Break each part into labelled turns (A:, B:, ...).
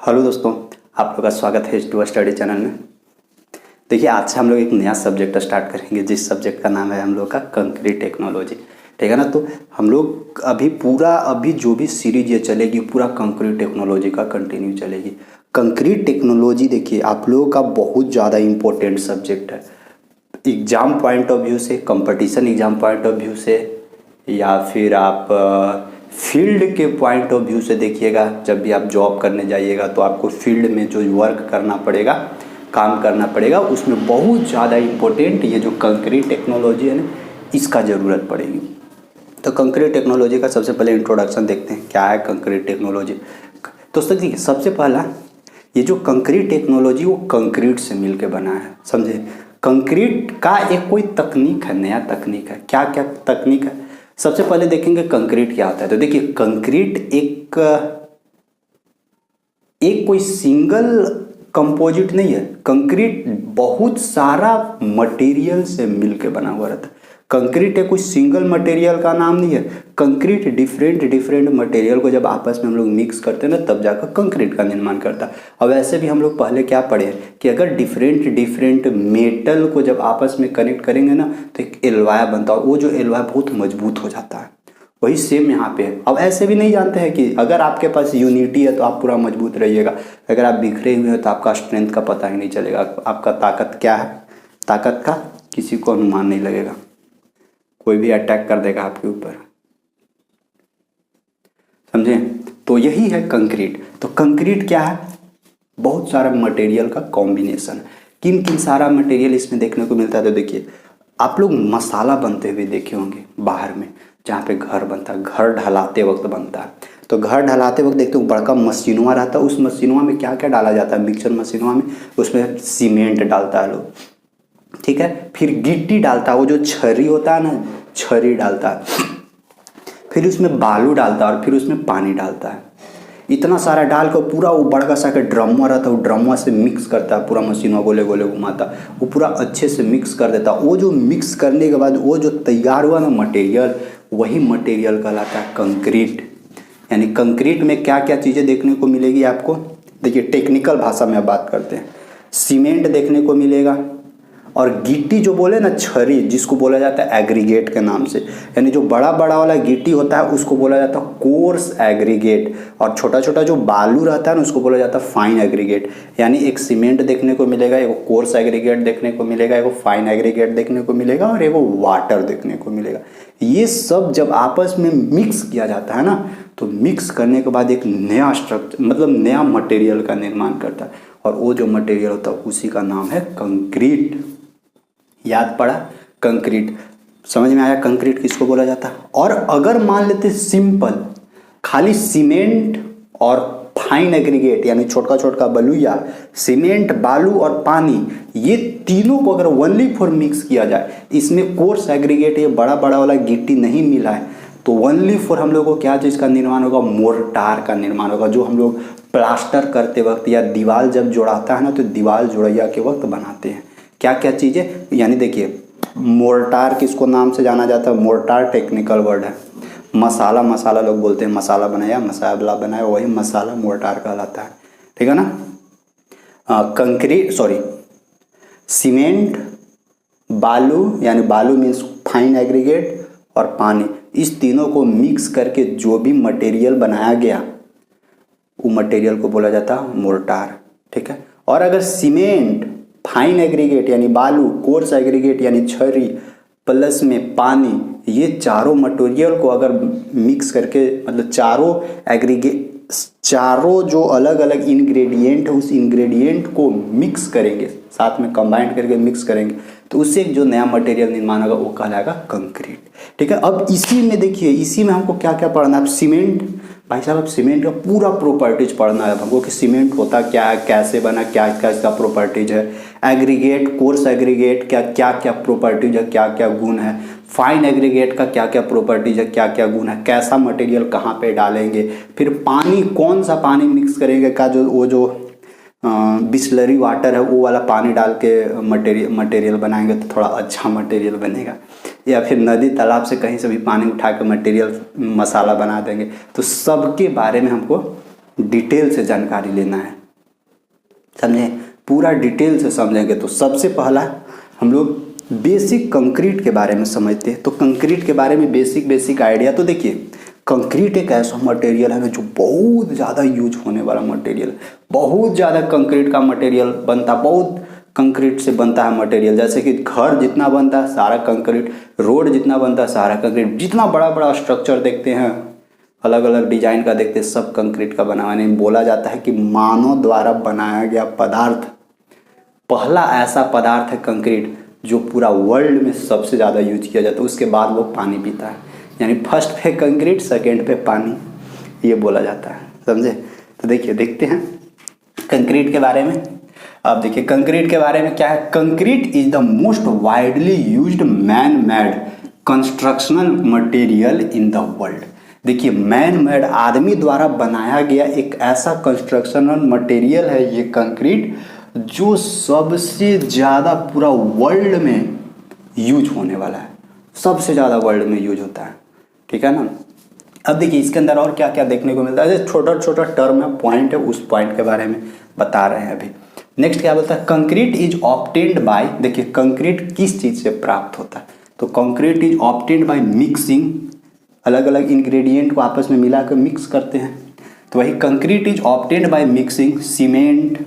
A: Hello दोस्तों, आप लोग का स्वागत है H2 स्टडी चैनल में। देखिए, आज से हम लोग एक नया सब्जेक्ट स्टार्ट करेंगे जिस सब्जेक्ट का नाम है हम लोग का कंक्रीट टेक्नोलॉजी। ठीक है ना। तो हम लोग अभी जो भी सीरीज ये चलेगी पूरा कंक्रीट टेक्नोलॉजी का कंटिन्यू चलेगी। कंक्रीट टेक्नोलॉजी देखिए आप लोगों का बहुत ज़्यादा इम्पोर्टेंट सब्जेक्ट है एग्ज़ाम पॉइंट ऑफ व्यू से, competition exam point of view से, या फिर आप फील्ड के पॉइंट ऑफ व्यू से देखिएगा। जब भी आप जॉब करने जाइएगा तो आपको फील्ड में जो वर्क करना पड़ेगा, काम करना पड़ेगा, उसमें बहुत ज़्यादा इम्पोर्टेंट ये जो कंक्रीट टेक्नोलॉजी है ना, इसका ज़रूरत पड़ेगी। तो कंक्रीट टेक्नोलॉजी का सबसे पहले इंट्रोडक्शन देखते हैं, क्या है कंक्रीट टेक्नोलॉजी। दोस्तों देखिए, सबसे पहला ये जो कंक्रीट टेक्नोलॉजी वो कंक्रीट से मिलके बना है, समझे। कंक्रीट का एक कोई तकनीक है, नया तकनीक है। क्या क्या तकनीक है, सबसे पहले देखेंगे कंक्रीट क्या होता है। तो देखिए, कंक्रीट एक कोई सिंगल कंपोजिट नहीं है। कंक्रीट बहुत सारा मटेरियल से मिलके बना हुआ रहता है। कंक्रीट एक कोई सिंगल मटेरियल का नाम नहीं है। कंक्रीट डिफरेंट मटेरियल को जब आपस में हम लोग मिक्स करते हैं ना, तब जाकर कंक्रीट का निर्माण करता है। अब ऐसे भी हम लोग पहले क्या पढ़े कि अगर डिफरेंट मेटल को जब आपस में कनेक्ट करेंगे ना, तो एक एलॉय बनता है। वो जो एलॉय बहुत मजबूत हो जाता है। वही सेम यहाँ पे है। अब ऐसे भी नहीं जानते हैं कि अगर आपके पास यूनिटी है तो आप पूरा मजबूत रहिएगा, अगर आप बिखरे हुए हैं तो आपका स्ट्रेंथ का पता ही नहीं चलेगा, आपका ताकत क्या है, ताकत का किसी को अनुमान नहीं लगेगा। कोई भी अटैक कर देगा आपके ऊपर, समझे। तो यही है कंक्रीट। तो कंक्रीट क्या है, बहुत सारा मटेरियल का कॉम्बिनेशन। किन किन सारा मटेरियल इसमें देखने को मिलता है। तो देखिए, आप लोग मसाला बनते हुए देखे होंगे बाहर में, जहाँ पे घर बनता है, घर ढलाते वक्त बनता है। तो घर ढलाते वक्त देखते हो बड़का मशीनवा रहता है। उस मशीनवा में क्या क्या डाला जाता है, मिक्सचर मशीनवा में उसमें सीमेंट डालता है लोग, ठीक है। फिर गिट्टी डालता है, वो जो छरी होता है ना, छरी डालता है। फिर उसमें बालू डालता है और फिर उसमें पानी डालता है। इतना सारा डाल कर पूरा वो बड़का सा का ड्रमवा रहता है, वो ड्रमवा से मिक्स करता है, पूरा मशीनवा गोले गोले घुमाता, वो पूरा अच्छे से मिक्स कर देता। वो जो मिक्स करने के बाद वो जो तैयार हुआ ना मटेरियल, वही मटेरियल कहलाता है कंक्रीट। यानी कंक्रीट में क्या क्या चीज़ें देखने को मिलेगी आपको। देखिए, टेक्निकल भाषा में अब बात करते हैं। सीमेंट देखने को मिलेगा, और गिट्टी जो बोले ना, छरी, जिसको बोला जाता है एग्रीगेट के नाम से। यानी जो बड़ा बड़ा वाला गिट्टी होता है उसको बोला जाता है कोर्स एग्रीगेट, और छोटा छोटा जो बालू रहता है ना उसको बोला जाता है फाइन एग्रीगेट। यानी एक सीमेंट देखने को मिलेगा, एक कोर्स एग्रीगेट देखने को मिलेगा, एक फाइन एग्रीगेट देखने को मिलेगा, और एक वाटर देखने को मिलेगा। ये सब जब आपस में मिक्स किया जाता है ना, तो मिक्स करने के बाद एक नया स्ट्रक्चर, मतलब नया मटेरियल का निर्माण करता है। और वो जो मटेरियल होता है उसी का नाम है कंक्रीट। याद पड़ा, कंक्रीट समझ में आया, कंक्रीट किसको बोला जाता है। और अगर मान लेते सिंपल खाली सीमेंट और फाइन एग्रीगेट, यानी छोटा छोटा बलुइया, सीमेंट, बालू और पानी, ये तीनों को अगर ओनली फॉर मिक्स किया जाए, इसमें कोर्स एग्रीगेट, ये बड़ा बड़ा वाला गिट्टी नहीं मिला है, तो ओनली फॉर हम लोग को क्या चीज़ का निर्माण होगा, मोर्टार का निर्माण होगा। जो हम लोग प्लास्टर करते वक्त या दीवार जब जोड़ाता है ना, तो दीवार जोड़ैया के वक्त बनाते हैं। क्या क्या चीज़ें, यानी देखिए, मोर्टार किसको नाम से जाना जाता है, मोर्टार टेक्निकल वर्ड है। मसाला लोग बोलते हैं, मसाला बनाया, वही मसाला मोर्टार कहलाता है, ठीक है ना। सीमेंट, बालू, यानी बालू मीन्स फाइन एग्रीगेट, और पानी, इस तीनों को मिक्स करके जो भी मटेरियल बनाया गया, वो मटेरियल को बोला जाता है मोर्टार, ठीक है। और अगर सीमेंट, फाइन एग्रीगेट यानी बालू, कोर्स एग्रीगेट यानी छरी, प्लस में पानी, ये चारों मटेरियल को अगर मिक्स करके, मतलब चारों जो अलग अलग इंग्रेडिएंट है, उस इंग्रेडिएंट को मिक्स करेंगे, साथ में कंबाइन करके मिक्स करेंगे, तो उससे जो नया मटेरियल निर्माण होगा वो कहलाएगा कंक्रीट, ठीक है। अब इसी में देखिए, इसी में हमको क्या क्या पढ़ना है। सीमेंट, भाई साहब, अब सीमेंट का पूरा प्रॉपर्टीज पढ़ना है हमको कि सीमेंट होता क्या है, कैसे बना, क्या क्या इसका प्रॉपर्टीज है। एग्रीगेट, कोर्स एग्रीगेट, क्या क्या प्रॉपर्टीज है, क्या क्या गुण है। फाइन एग्रीगेट का क्या क्या प्रॉपर्टीज है, क्या क्या गुण है, कैसा मटेरियल कहाँ पे डालेंगे। फिर पानी, कौन सा पानी मिक्स करेंगे, का जो वो जो बिस्लरी वाटर है वो वाला पानी डाल के मटेरियल बनाएंगे तो थोड़ा अच्छा मटेरियल बनेगा। या फिर नदी तालाब से कहीं से भी पानी उठा के मटेरियल मसाला बना देंगे। तो सबके बारे में हमको डिटेल से जानकारी लेना है, समझे, पूरा डिटेल से समझेंगे। तो सबसे पहला हम लोग बेसिक कंक्रीट के बारे में समझते हैं। तो कंक्रीट के बारे में बेसिक आइडिया, तो देखिए कंक्रीट एक ऐसा मटेरियल है जो बहुत ज़्यादा यूज होने वाला मटेरियल, बहुत ज़्यादा कंक्रीट का मटेरियल बनता, बहुत कंक्रीट से बनता है मटेरियल। जैसे कि घर जितना बनता है सारा कंक्रीट, रोड जितना बनता है सारा कंक्रीट, जितना बड़ा बड़ा स्ट्रक्चर देखते हैं अलग अलग डिजाइन का देखते हैं सब कंक्रीट का बना हुआ है। बोला जाता है कि मानव द्वारा बनाया गया पदार्थ पहला ऐसा पदार्थ है कंक्रीट जो पूरा वर्ल्ड में सबसे ज़्यादा यूज किया जाता है। उसके बाद वो पानी पीता है, यानी फर्स्ट पे कंक्रीट, सेकंड पे पानी, ये बोला जाता है। समझे। तो देखिए देखते हैं कंक्रीट के बारे में। अब देखिए कंक्रीट के बारे में क्या है। Concrete is the most widely used man made constructional material in the world. देखिए मैन मेड आदमी द्वारा बनाया गया एक ऐसा कंस्ट्रक्शनल मटेरियल है ये कंक्रीट जो सबसे ज़्यादा पूरा वर्ल्ड में यूज होने वाला है, सबसे ज़्यादा वर्ल्ड में यूज होता है। ठीक है ना। अब देखिए इसके अंदर और क्या क्या देखने को मिलता है। छोटा छोटा टर्म है, पॉइंट है, उस पॉइंट के बारे में बता रहे हैं अभी। नेक्स्ट क्या बोलता है, कंक्रीट इज ऑब्टेन्ड बाय, देखिए कंक्रीट किस चीज़ से प्राप्त होता है। तो concrete is obtained by mixing, अलग अलग इंग्रेडिएंट को आपस में मिलाकर मिक्स करते हैं। तो वही concrete is obtained by mixing cement,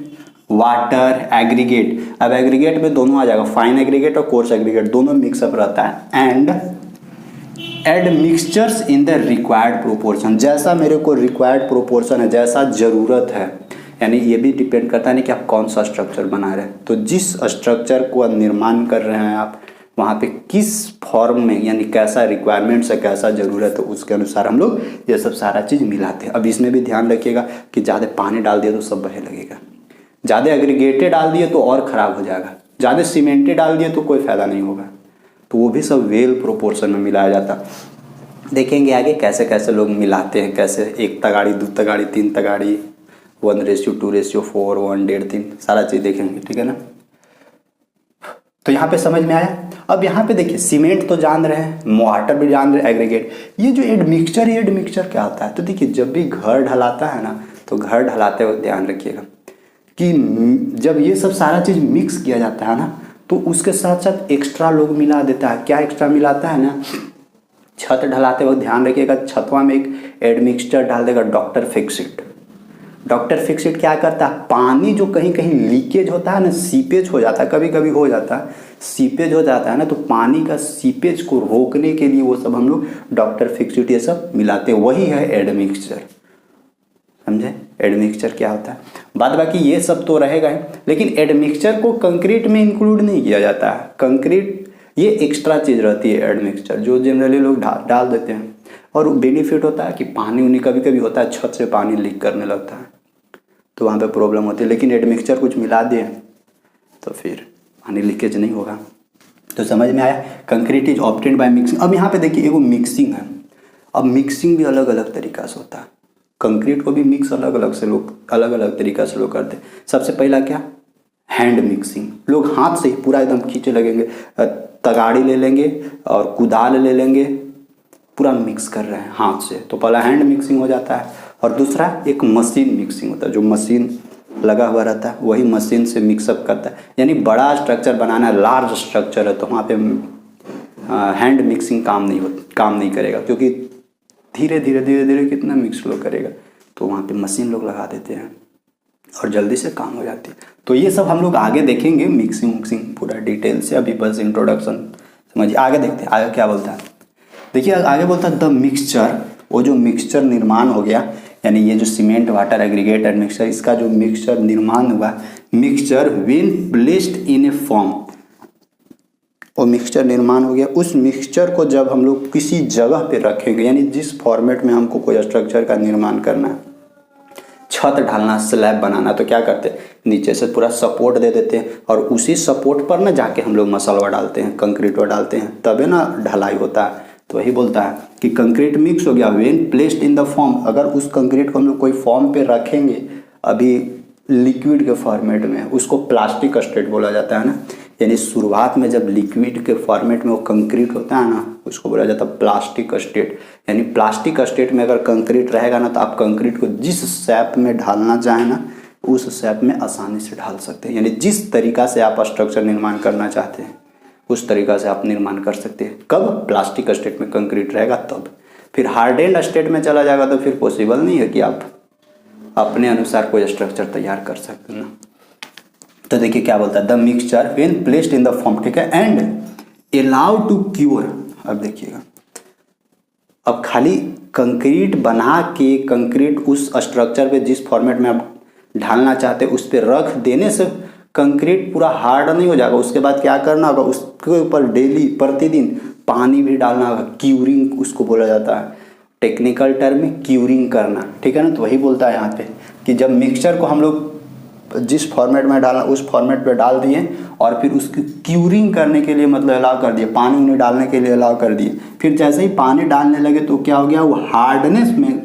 A: water, aggregate. अब एग्रीगेट में दोनों आ जाएगा, फाइन एग्रीगेट और कोर्स एग्रीगेट दोनों मिक्सअप रहता है। And add mixtures in the required proportion, जैसा मेरे को रिक्वायर्ड प्रोपोर्शन है, जैसा ज़रूरत है, यानी ये भी डिपेंड करता है नहीं कि आप कौन सा स्ट्रक्चर बना रहे हैं। तो जिस स्ट्रक्चर को निर्माण कर रहे हैं आप, वहाँ पे किस फॉर्म में, यानी कैसा रिक्वायरमेंट्स है, कैसा ज़रूरत है, उसके अनुसार हम लोग ये सब सारा चीज़ मिलाते हैं। अब इसमें भी ध्यान रखिएगा कि ज़्यादा पानी डाल दिया तो सब बहे लगेगा, ज़्यादा एग्रीगेटेड डाल दिए तो और ख़राब हो जाएगा, ज़्यादा सीमेंटेड डाल दिए तो कोई फ़ायदा नहीं होगा। तो वो भी सब वेल प्रोपोर्शन में मिलाया जाता। देखेंगे आगे कैसे कैसे लोग मिलाते हैं, कैसे 1 तगाड़ी 2 तगाड़ी 3 तगाड़ी 1:2:4 1:3 सारा चीज़ देखेंगे। ठीक है ना। तो यहाँ पे समझ में आया। अब यहाँ पे देखिए सीमेंट तो जान रहे हैं, मोर्टार भी जान रहे हैं, एग्रीगेट। ये जो एडमिक्सचर, ये एडमिक्सचर क्या होता है। तो देखिए जब भी घर ढलाता है ना, तो घर ढलाते वक्त ध्यान रखिएगा कि जब ये सब सारा चीज़ मिक्स किया जाता है ना, तो उसके साथ साथ एक्स्ट्रा लोग मिला देता है। क्या एक्स्ट्रा मिलाता है ना, छत ढलाते वक्त ध्यान रखिएगा छतवा में एक एडमिक्सचर डाल देगा, डॉक्टर फिक्सिट। डॉक्टर फिक्सिट क्या करता है, पानी जो कहीं कहीं लीकेज होता है ना, सीपेज हो जाता है, कभी कभी हो जाता है, सीपेज हो जाता है ना, तो पानी का सीपेज को रोकने के लिए वो सब हम लोग डॉक्टर फिक्सिट ये सब मिलाते हैं, वही है एडमिक्सचर। समझे एडमिक्सचर क्या होता है। बाद बाकी ये सब तो रहेगा ही, लेकिन एडमिक्सचर को कंक्रीट में इंक्लूड नहीं किया जाता है। कंक्रीट ये एक्स्ट्रा चीज़ रहती है एडमिक्सचर, जो जनरली लोग डाल देते हैं। और बेनिफिट होता है कि पानी उनी कभी कभी होता है, छत से पानी लीक करने लगता है तो वहाँ पे प्रॉब्लम होती है, लेकिन एडमिक्सचर कुछ मिला दिए तो फिर पानी लीकेज नहीं होगा। तो समझ में आया, concrete is obtained by mixing. अब यहाँ पे देखिए एगो मिक्सिंग है। अब मिक्सिंग भी अलग अलग तरीका से होता है, कंक्रीट को भी मिक्स अलग अलग तरीका से लोग करते हैं। सबसे पहला क्या, हैंड मिक्सिंग। लोग हाथ से ही पूरा एकदम खींचे लगेंगे, तगाड़ी ले लेंगे और कुदाल ले लेंगे, पूरा मिक्स कर रहे हैं हाथ से, तो पहला हैंड मिक्सिंग हो जाता है। और दूसरा एक मशीन मिक्सिंग होता है, जो मशीन लगा हुआ रहता है वही मशीन से मिक्सअप करता है। यानी बड़ा स्ट्रक्चर बनाना है, लार्ज स्ट्रक्चर है, तो वहाँ पे हैंड मिक्सिंग काम नहीं करेगा, क्योंकि धीरे धीरे कितना मिक्स लोग करेगा, तो वहाँ पे मशीन लोग लगा देते हैं और जल्दी से काम हो जाती है। तो ये सब हम लोग आगे देखेंगे, मिक्सिंग पूरा डिटेल से, अभी बस इंट्रोडक्शन समझिए। आगे देखते हैं आगे क्या बोलता है। देखिए आगे बोलता है द मिक्सचर, वो जो मिक्सचर निर्माण हो गया, यानी ये जो cement water aggregate and mixture, इसका जो मिक्सचर निर्माण हुआ, mixture when placed in A form, वो मिक्सचर निर्माण हो गया। उस मिक्सचर को जब हम लोग किसी जगह पे रखेंगे, यानी जिस फॉर्मेट में हमको कोई स्ट्रक्चर का निर्माण करना है, छत ढालना, स्लैब बनाना, तो क्या करते हैं, नीचे से पूरा सपोर्ट दे देते हैं और उसी सपोर्ट पर ना जाके हम लोग मसलवा डालते हैं, कंक्रीटवा डालते हैं, तबे ना ढलाई होता है। तो वही बोलता है कि कंक्रीट मिक्स हो गया when placed in the form. अगर उस कंक्रीट को हम लोग कोई फॉर्म पे रखेंगे, अभी लिक्विड के फॉर्मेट में, उसको प्लास्टिक स्टेट बोला जाता है ना, यानी शुरुआत में जब लिक्विड के फॉर्मेट में वो कंक्रीट होता है ना, उसको बोला जाता है प्लास्टिक स्टेट। यानी प्लास्टिक स्टेट में अगर कंक्रीट रहेगा ना, तो आप कंक्रीट को जिस शेप में ढालना चाहें ना, उस शेप में आसानी से ढाल सकते हैं। यानी जिस तरीका से आप स्ट्रक्चर निर्माण करना चाहते हैं उस तरीका से आप निर्माण कर सकते हैं। कब? प्लास्टिक स्टेट में कंक्रीट रहेगा तब। फिर हार्डेंड स्टेट में चला जाएगा तो फिर पॉसिबल नहीं है कि आप अपने अनुसार कोई स्ट्रक्चर तैयार कर सकते हैं ना। तो देखिए क्या बोलता है, the mixture when placed in the form, ठीक है, एंड अलाउड टू क्योर। अब देखिएगा, अब खाली कंक्रीट बना के कंक्रीट उस स्ट्रक्चर पे जिस फॉर्मेट में आप ढालना चाहते हैं उस पर रख देने से कंक्रीट पूरा हार्ड नहीं हो जाएगा। उसके बाद क्या करना होगा, उसके ऊपर डेली प्रतिदिन पानी भी डालना होगा। क्यूरिंग उसको बोला जाता है, टेक्निकल टर्म में क्यूरिंग करना, ठीक है ना। तो वही बोलता है यहाँ पे कि जब मिक्सचर को हम लोग जिस फॉर्मेट में डालना उस फॉर्मेट पे डाल दिए और फिर उसकी क्यूरिंग करने के लिए मतलब अलाउ कर दिए, पानी उन्हें डालने के लिए अलाउ कर दिए। फिर जैसे ही पानी डालने लगे तो क्या हो गया, वो हार्डनेस में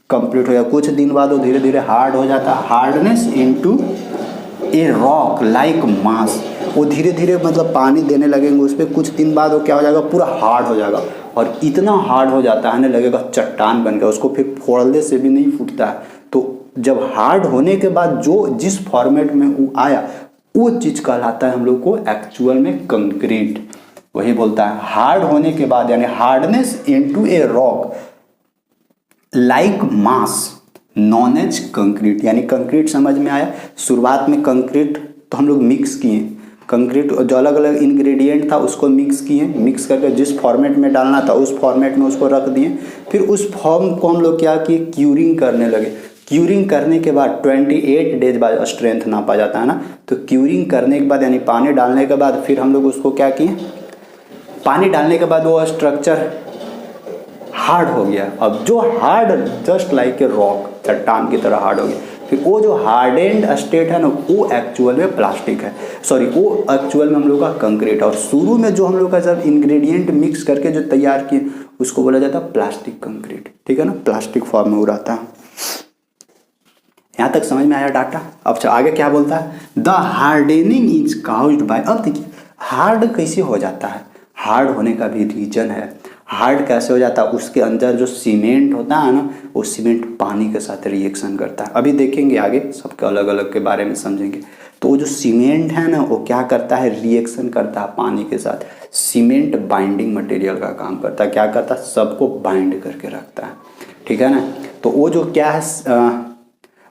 A: कंप्लीट हो गया। कुछ दिन बाद वो धीरे धीरे हार्ड हो जाता है। Hardness into a rock like मास, वो धीरे धीरे मतलब पानी देने लगेंगे उस पर, कुछ दिन बाद वो क्या हो जाएगा, पूरा हार्ड हो जाएगा। और इतना हार्ड हो जाता है ना, लगेगा चट्टान बन गया, उसको फिर फोड़ने से भी नहीं फूटता है। तो जब हार्ड होने के बाद जो जिस फॉर्मेट में वो आया वो चीज़ कहलाता है हम लोग को एक्चुअल में कंक्रीट। वही बोलता है हार्ड होने के बाद, यानी hardness into a rock like mass known as concrete. यानी कंक्रीट समझ में आया। शुरुआत में कंक्रीट तो हम लोग मिक्स किए, कंक्रीट जो अलग अलग इंग्रेडिएंट था उसको मिक्स किए, मिक्स करके जिस फॉर्मेट में डालना था उस फॉर्मेट में उसको रख दिए। फिर उस फॉर्म को हम लोग क्या किए, क्यूरिंग करने लगे। क्यूरिंग करने के बाद 28 डेज बाद स्ट्रेंथ नापा जाता है ना। तो क्यूरिंग करने के बाद यानी पानी डालने के बाद फिर हम लोग उसको क्या किए, पानी डालने के बाद वो स्ट्रक्चर हार्ड हो गया। अब जो hard just like a rock, चट्टान की तरह हार्ड हो गया। फिर वो जो हार्डेंड स्टेट है ना वो एक्चुअल में प्लास्टिक है, सॉरी वो एक्चुअल में हम लोग का कंक्रीट है। और शुरू में जो हम लोग का जब इंग्रेडिएंट मिक्स करके जो तैयार किए उसको बोला जाता है प्लास्टिक कंक्रीट, ठीक है ना, प्लास्टिक फॉर्म में वो रहता है। यहाँ तक समझ में आया डाटा। अब आगे क्या बोलता है, the hardening is caused bye. अब देखिए हार्ड कैसे हो जाता है, हार्ड होने का भी रीजन है। हार्ड कैसे हो जाता है, उसके अंदर जो सीमेंट होता है ना वो सीमेंट पानी के साथ रिएक्शन करता है। अभी देखेंगे आगे सबके अलग अलग के बारे में समझेंगे। तो वो जो सीमेंट है ना वो क्या करता है, रिएक्शन करता है पानी के साथ। सीमेंट बाइंडिंग मटेरियल का काम करता है, क्या करता है, सबको बाइंड करके रखता है, ठीक है ना। तो वो जो क्या है,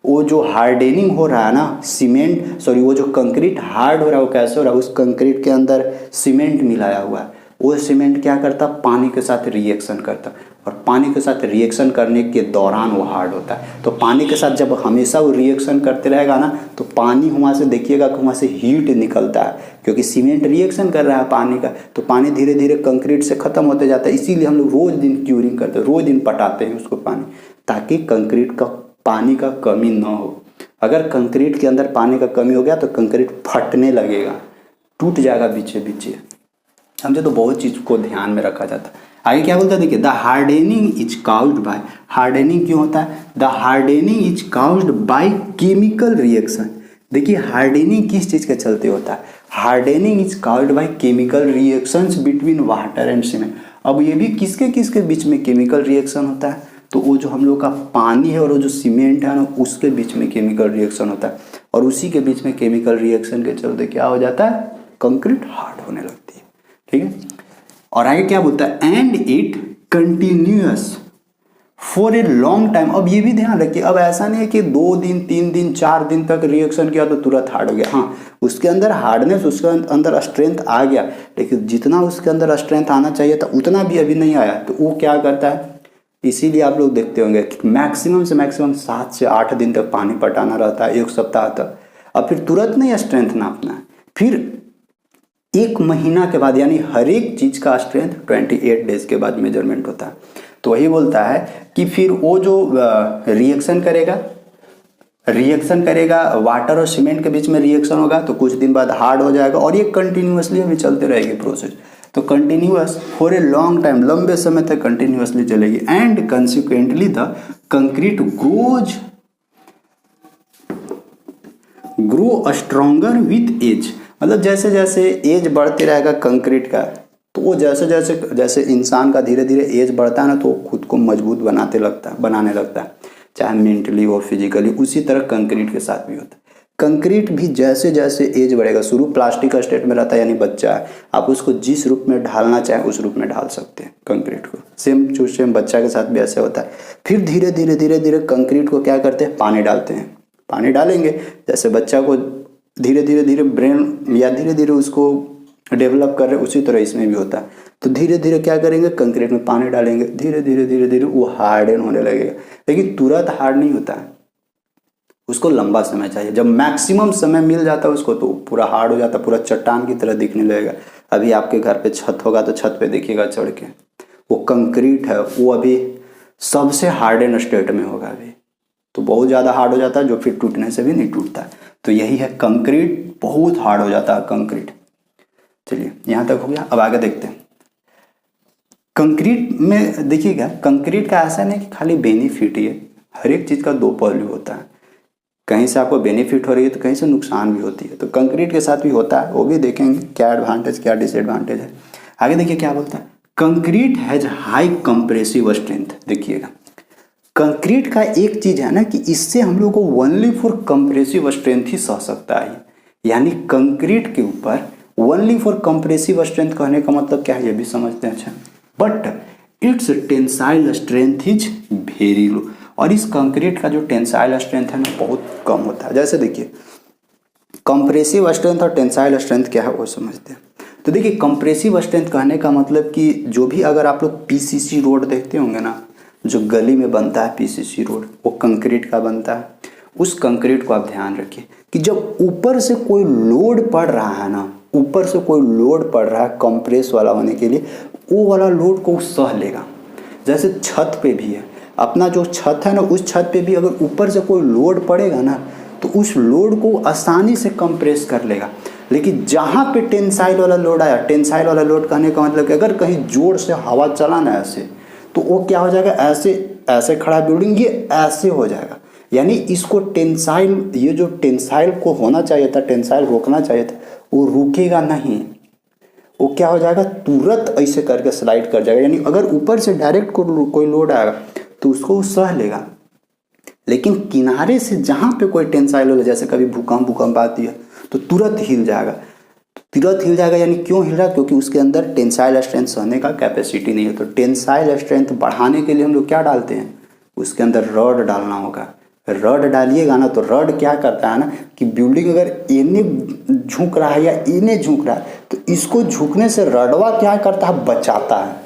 A: वो जो हार्डनिंग हो रहा है ना सीमेंट, सॉरी वो जो कंक्रीट हार्ड हो रहा है वो कैसे हो रहा है, उस कंक्रीट के अंदर सीमेंट मिलाया हुआ है। वो सीमेंट क्या करता है, पानी के साथ रिएक्शन करता है और पानी के साथ रिएक्शन करने के दौरान वो हार्ड होता है। तो पानी के साथ जब हमेशा वो रिएक्शन करते रहेगा ना तो पानी वहाँ से देखिएगा कि वहाँ से हीट निकलता है, क्योंकि सीमेंट रिएक्शन कर रहा है पानी का। तो पानी धीरे धीरे कंक्रीट से ख़त्म होते जाता है। इसीलिए हम लोग रोज़ दिन क्यूरिंग करते हैं, रोज़ दिन पटाते हैं उसको पानी, ताकि कंक्रीट का पानी का कमी ना हो। अगर कंक्रीट के अंदर पानी का कमी हो गया तो कंक्रीट फटने लगेगा, टूट जाएगा बीचे बीचे, समझे। तो बहुत चीज़ को ध्यान में रखा जाता है। आगे क्या बोलता है, देखिए the hardening is caused bye. Hardening क्यों होता है, the hardening is caused by chemical reaction. देखिए हार्डनिंग किस चीज़ के चलते होता है, hardening is caused by chemical reactions between water and cement. अब ये भी किसके किसके बीच में केमिकल रिएक्शन होता है, तो वो जो हम लोग का पानी है और वो जो सीमेंट है ना उसके बीच में केमिकल रिएक्शन होता है। और उसी के बीच में केमिकल रिएक्शन के चलते क्या हो जाता है, कंक्रीट हार्ड होने लगती है, ठीक है। और आगे क्या बोलता है, and it continuous for a long time. अब ये भी ध्यान रखिए, अब ऐसा नहीं है कि 2 दिन 3 दिन 4 दिन तक रिएक्शन किया तो तुरंत हार्ड हो गया। हाँ, उसके अंदर हार्डनेस, उसके अंदर स्ट्रेंथ आ गया, लेकिन जितना उसके अंदर स्ट्रेंथ आना चाहिए था उतना भी अभी नहीं आया। तो वो क्या करता है, इसीलिए आप लोग देखते होंगे कि मैक्सिमम से मैक्सिमम 7 से 8 दिन तक पानी पटाना रहता है, 1 सप्ताह तक। अब फिर तुरंत नहीं स्ट्रेंथ नापना है, फिर 1 महीना के बाद, यानी हर एक चीज़ का स्ट्रेंथ 28 डेज के बाद मेजरमेंट होता है। तो वही बोलता है कि फिर वो जो रिएक्शन करेगा वाटर और सीमेंट के बीच में रिएक्शन होगा तो कुछ दिन बाद हार्ड हो जाएगा और ये कंटिन्यूसली अभी चलते रहेगी प्रोसेस। तो continuous for a long time, लंबे समय तक कंटिन्यूअसली चलेगी। And consequently the concrete grow stronger with age. मतलब जैसे जैसे एज बढ़ते रहेगा कंक्रीट का, तो वो जैसे इंसान का धीरे धीरे एज बढ़ता है ना तो खुद को मजबूत बनाने लगता है। चाहे मेंटली और फिजिकली। उसी तरह कंक्रीट के साथ भी होता है। कंक्रीट भी जैसे जैसे एज बढ़ेगा, शुरू प्लास्टिक का स्टेट में रहता है, यानी बच्चा है, आप उसको जिस रूप में ढालना चाहें उस रूप में ढाल सकते हैं कंक्रीट को। सेम बच्चा के साथ भी ऐसे होता है। फिर धीरे धीरे धीरे धीरे कंक्रीट को क्या करते हैं, पानी डालते हैं। पानी डालेंगे, जैसे बच्चा को धीरे धीरे धीरे ब्रेन या धीरे धीरे उसको डेवलप कर रहे, उसी तरह इसमें भी होता है। तो धीरे धीरे क्या करेंगे, कंक्रीट में पानी डालेंगे, धीरे धीरे धीरे धीरे वो हार्डन होने लगेगा। लेकिन तुरंत हार्ड नहीं होता है, उसको लंबा समय चाहिए। जब मैक्सिमम समय मिल जाता है उसको तो पूरा हार्ड हो जाता है, पूरा चट्टान की तरह दिखने लगेगा। अभी आपके घर पे छत होगा तो छत पे देखिएगा चढ़ के, वो कंक्रीट है, वो अभी सबसे हार्डन स्टेट में होगा अभी, तो बहुत ज़्यादा हार्ड हो जाता है, जो फिर टूटने से भी नहीं टूटता है। तो यही है, कंक्रीट बहुत हार्ड हो जाता है कंक्रीट। चलिए यहाँ तक हो गया, अब आगे देखते हैं। कंक्रीट में देखिएगा, कंक्रीट का ऐसा नहीं कि खाली बेनिफिट ही है, हर एक चीज़ का दो पहलू होता है। कहीं से आपको बेनिफिट हो रही है तो कहीं से नुकसान भी होती है, तो कंक्रीट के साथ भी होता है, वो भी देखेंगे क्या एडवांटेज क्या डिसएडवांटेज है। आगे देखिए क्या बोलता है, concrete has high compressive strength. देखिएगा कंक्रीट का एक चीज है ना कि इससे हम लोग को ओनली फॉर कंप्रेसिव स्ट्रेंथ ही सह सकता है, यानी कंक्रीट के ऊपर ओनली फॉर कंप्रेसिव स्ट्रेंथ कहने का मतलब क्या है ये भी समझते हैं। अच्छा, but it's tensile strength is very low, और इस कंक्रीट का जो टेंसाइल स्ट्रेंथ है ना बहुत कम होता है। जैसे देखिए कंप्रेसिव स्ट्रेंथ और टेंसाइल स्ट्रेंथ क्या है वो समझते हैं। तो देखिए कंप्रेसिव स्ट्रेंथ कहने का मतलब कि जो भी अगर आप लोग पीसीसी रोड देखते होंगे ना, जो गली में बनता है पीसीसी रोड, वो कंक्रीट का बनता है। उस कंक्रीट को आप ध्यान रखिए कि जब ऊपर से कोई लोड पड़ रहा है ना, ऊपर से कोई लोड पड़ रहा है कंप्रेस वाला होने के लिए, वो वाला लोड को सह लेगा। जैसे छत पे भी है, अपना जो छत है ना, उस छत पे भी अगर ऊपर से कोई लोड पड़ेगा ना तो उस लोड को आसानी से कंप्रेस कर लेगा। लेकिन जहाँ पे टेंसाइल वाला लोड आया, टेंसाइल वाला लोड कहने का मतलब कि अगर कहीं जोर से हवा चला ना ऐसे, तो वो क्या हो जाएगा, ऐसे खड़ा बिल्डिंग ये ऐसे हो जाएगा। यानी इसको टेंसाइल, ये जो टेंसाइल को होना चाहिए था, टेंसाइल रोकना चाहिए था, वो रुकेगा नहीं, वो क्या हो जाएगा, तुरंत ऐसे करके स्लाइड कर जाएगा। यानी अगर ऊपर से डायरेक्ट कोई लोड आएगा तो उसको सह लेगा, लेकिन किनारे से जहाँ पे कोई टेंसाइल हो, जैसे कभी भूकंप आती है तो तुरंत हिल जाएगा। यानी क्यों हिल रहा है, क्योंकि उसके अंदर टेंसाइल स्ट्रेंथ सहने का कैपेसिटी नहीं है। तो टेंसाइल स्ट्रेंथ बढ़ाने के लिए हम लोग क्या डालते हैं, उसके अंदर रॉड डालना होगा। रॉड डालिएगा ना तो रॉड क्या करता है ना कि बिल्डिंग अगर इन्हें झुक रहा है या इन्हें झुक रहा है तो इसको झुकने से रॉडवा क्या करता है, बचाता है।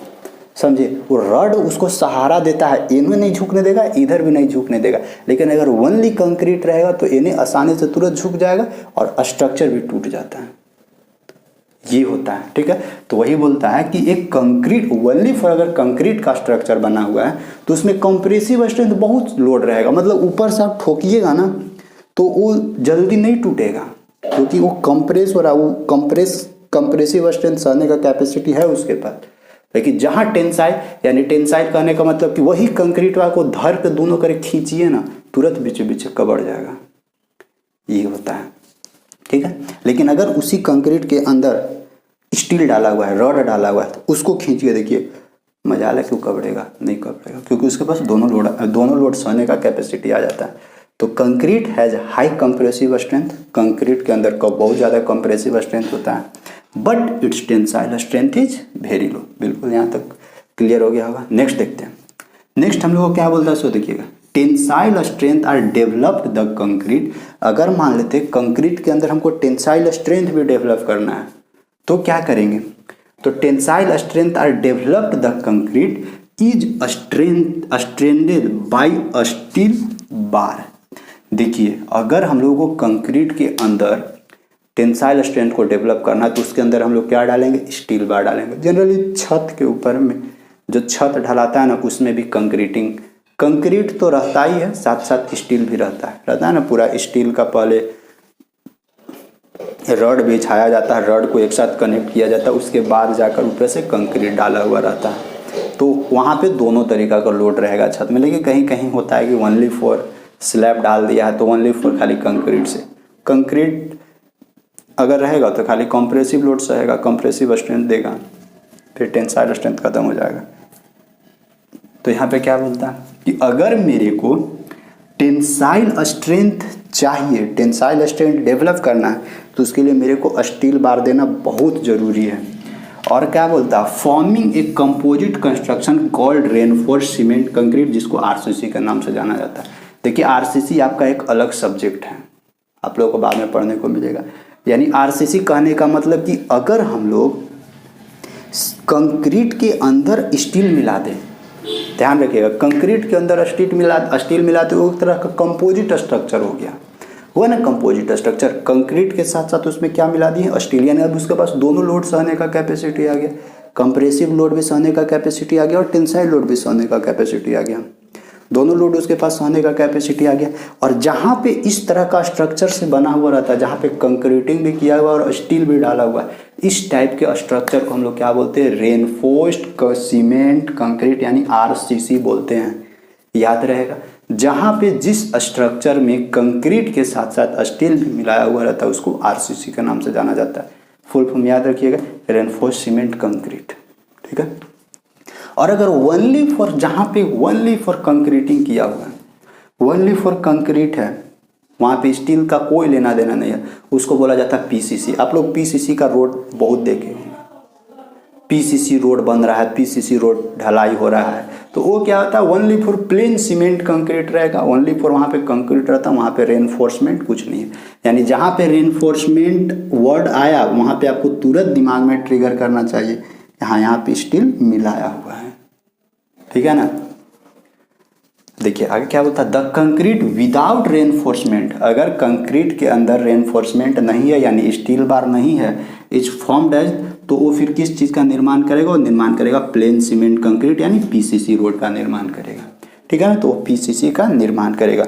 A: समझे, वो रॉड उसको सहारा देता है, इन्हें नहीं झुकने देगा, इधर भी नहीं झुकने देगा। लेकिन अगर ओनली कंक्रीट रहेगा तो इन्हें आसानी से तुरंत झुक जाएगा और स्ट्रक्चर भी टूट जाता है। ये होता है, ठीक है। तो वही बोलता है कि एक कंक्रीट ओनली फॉर, अगर कंक्रीट का स्ट्रक्चर बना हुआ है तो उसमें कंप्रेसिव स्ट्रेंथ बहुत लोड रहेगा। मतलब ऊपर से आप ठोकिएगा ना तो वो जल्दी नहीं टूटेगा, क्योंकि वो कंप्रेस हो रहा है, वो कंप्रेसिव स्ट्रेंथ सहने का कैपेसिटी है उसके पास। लेकिन जहाँ टेंसाइल, यानी टेंसाइल कहने का मतलब कि वही कंक्रीट वाला को धर के दोनों करे खींचिए ना, तुरंत बीच बीच कबड़ जाएगा। ये होता है, ठीक है। लेकिन अगर उसी कंक्रीट के अंदर स्टील डाला हुआ है, रॉड डाला हुआ है, तो उसको खींच के देखिए, मजाल है, क्यों कबड़ेगा, नहीं कबड़ेगा, क्योंकि उसके पास दोनों लोड सहने का कैपेसिटी आ जाता है। तो concrete has high compressive strength, concrete के अंदर का बहुत ज़्यादा कंप्रेसिव स्ट्रेंथ होता है, but it's tensile strength is very low. बिल्कुल यहाँ तक क्लियर हो गया होगा। नेक्स्ट देखते हैं। नेक्स्ट हम लोग को क्या बोलता है, सो देखिएगा, tensile strength are developed the concrete. अगर मान लेते कंक्रीट के अंदर हमको टेंसाइल स्ट्रेंथ भी डेवलप करना है तो क्या करेंगे, तो tensile strength are developed the concrete is stranded by a steel bar. देखिए अगर हम लोगों को कंक्रीट के अंदर टेंसाइल स्ट्रेंथ को डेवलप करना है तो उसके अंदर हम लोग क्या डालेंगे, स्टील बार डालेंगे। जनरली छत के ऊपर में जो छत ढलाता है ना, उसमें भी कंक्रीट तो रहता ही है, साथ साथ स्टील भी रहता है ना। पूरा स्टील का पहले रॉड बिछाया जाता है, रॉड को एक साथ कनेक्ट किया जाता है, उसके बाद जाकर ऊपर से कंक्रीट डाला हुआ रहता है। तो वहाँ पे दोनों तरीका का लोड रहेगा छत में। लेकिन कहीं कहीं होता है कि ओनली फॉर स्लैब डाल दिया है तो ओनली फॉर खाली कंक्रीट से, कंक्रीट अगर रहेगा तो खाली कंप्रेसिव लोड सहेगा, कंप्रेसिव स्ट्रेंथ देगा, फिर टेंसाइल स्ट्रेंथ खत्म हो जाएगा। तो यहाँ पे क्या बोलता है कि अगर मेरे को टेंसाइल स्ट्रेंथ चाहिए, टेंसाइल स्ट्रेंथ डेवलप करना है तो उसके लिए मेरे को स्टील बार देना बहुत ज़रूरी है। और क्या बोलता है, forming a composite construction called reinforce cement concrete, जिसको आरसीसी के नाम से जाना जाता है। देखिए आरसीसी आपका एक अलग सब्जेक्ट है, आप लोगों को बाद में पढ़ने को मिलेगा। यानी आरसीसी कहने का मतलब कि अगर हम लोग कंक्रीट के अंदर स्टील मिला दें, ध्यान रखिएगा, कंक्रीट के अंदर स्टील मिलाते हुए एक तरह का कंपोजिट स्ट्रक्चर हो गया, हुआ ना कंपोजिट स्ट्रक्चर। कंक्रीट के साथ साथ उसमें क्या मिला दिए, स्टील, यानी अब उसके पास दोनों लोड सहने का कैपेसिटी आ गया, कंप्रेसिव लोड भी सहने का कैपेसिटी आ गया और टेंसाइल लोड भी सहने का कैपेसिटी आ गया, दोनों लोड उसके पास सहने का कैपेसिटी आ गया। और जहाँ पे इस तरह का स्ट्रक्चर से बना हुआ रहता है, जहाँ पे कंक्रीटिंग भी किया हुआ और स्टील भी डाला हुआ है, इस टाइप के स्ट्रक्चर को हम लोग क्या बोलते हैं, रेनफोर्स्ड सीमेंट कंक्रीट यानी आरसीसी बोलते हैं। याद रहेगा, जहाँ पे जिस स्ट्रक्चर में कंक्रीट के साथ साथ स्टील भी मिलाया हुआ रहता है उसको आरसीसी के नाम से जाना जाता है। फुल फॉर्म याद रखिएगा, रेनफोर्स्ड सीमेंट कंक्रीट, ठीक है। और अगर ओनली फॉर, जहाँ पे ओनली फॉर कंक्रीटिंग किया हुआ है, ओनली फॉर कंक्रीट है, वहाँ पे स्टील का कोई लेना देना नहीं है, उसको बोला जाता है पीसीसी। आप लोग पीसीसी का रोड बहुत देखे होंगे, पीसीसी रोड बन रहा है, पीसीसी रोड ढलाई हो रहा है, तो वो क्या होता है, only for plane cement concrete रहेगा, ओनली फॉर वहाँ पे कंक्रीट रहता है, वहाँ पे रेनफोर्समेंट कुछ नहीं है। यानी जहाँ पे रेनफोर्समेंट वर्ड आया वहाँ पे आपको तुरंत दिमाग में ट्रिगर करना चाहिए, यहाँ पे स्टील मिलाया हुआ है, ठीक है ना। देखिए आगे क्या बोलता है, द कंक्रीट विदाउट रेनफोर्समेंट, अगर कंक्रीट के अंदर रेनफोर्समेंट नहीं है यानी स्टील बार नहीं है, इज फॉर्म्ड एज, तो वो फिर किस चीज़ का निर्माण करेगा, वो निर्माण करेगा प्लेन सीमेंट कंक्रीट यानी पीसीसी रोड का निर्माण करेगा, ठीक है ना। तो पीसीसी का निर्माण करेगा,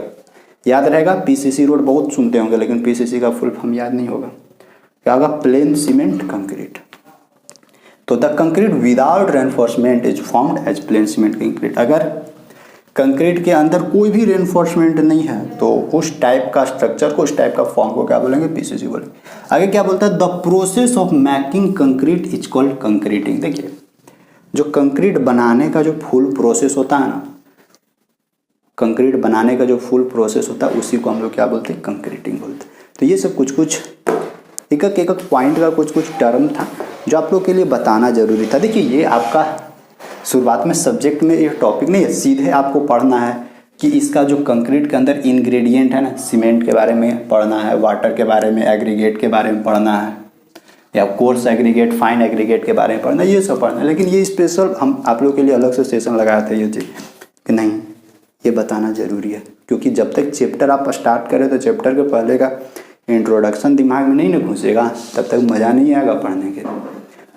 A: याद रहेगा, पीसीसी रोड बहुत सुनते होंगे लेकिन पीसीसी का फुल फॉर्म याद नहीं होगा, क्या होगा, प्लेन सीमेंट कंक्रीट। तो the concrete without reinforcement is formed as plain cement concrete, अगर कंक्रीट के अंदर कोई भी रेनफोर्समेंट नहीं है तो उस टाइप का स्ट्रक्चर को, उस टाइप का फॉर्म को क्या बोलेंगे, पीसीसी बोलेंगे। आगे क्या बोलता है, the process of making concrete is called concreting. देखिए जो कंक्रीट बनाने का जो फुल प्रोसेस होता है ना, कंक्रीट बनाने का जो फुल प्रोसेस होता है उसी को हम लोग क्या बोलते हैं, कंक्रीटिंग बोलते हैं। तो ये सब कुछ कुछ एक एक पॉइंट का कुछ कुछ टर्म था जो आप लोग के लिए बताना जरूरी था। देखिए ये आपका शुरुआत में सब्जेक्ट में ये टॉपिक नहीं है, सीधे आपको पढ़ना है कि इसका जो कंक्रीट के अंदर इंग्रेडिएंट है ना, सीमेंट के बारे में पढ़ना है, वाटर के बारे में, एग्रीगेट के बारे में पढ़ना है, या कोर्स एग्रीगेट, फाइन एग्रीगेट के बारे में पढ़ना है, ये सब पढ़ना है। लेकिन ये स्पेशल हम आप लोग के लिए अलग से सेशन लगाया था ये चीज़ कि नहीं, ये बताना ज़रूरी है, क्योंकि जब तक चैप्टर आप स्टार्ट करें तो चैप्टर के पहले का इंट्रोडक्शन दिमाग में नहीं ना घुसेगा, तब तक मज़ा नहीं आएगा पढ़ने के।